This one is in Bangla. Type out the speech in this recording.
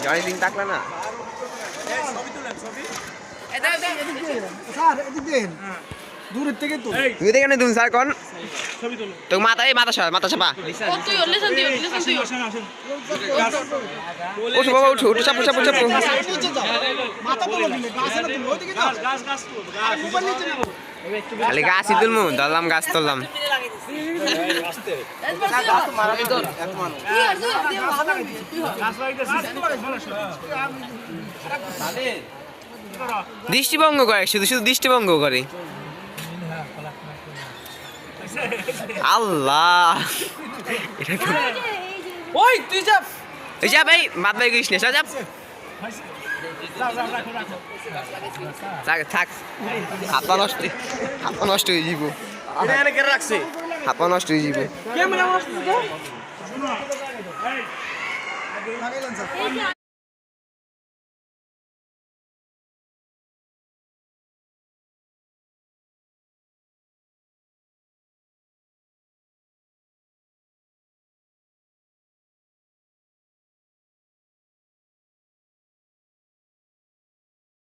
জনি দিন তাকলা না স্যার এদিক দেন দূরের থেকে তো তুই দেখে নে তুমি স্যার কোন তো মাথা চাপা তুই লিসন দিও উঠো বাবা উঠো চাপো মাথা তোলো দিলে গাছ না তুমি ওইদিকে যাও গাছ উপর নিচে নাও খালি গাছই তুলমু ধরলাম গাছ তুললাম দৃষ্টিভঙ্গ করে শুধু দৃষ্টিভঙ্গ করে আল্লাহ ওই তুই যা এই যা ভাই মাত ভাই কৃষ্ণ যা থাক হাত নষ্ট হয়ে যাব হাত নষ্ট হয়ে যাব ক্যামেরা নষ্ট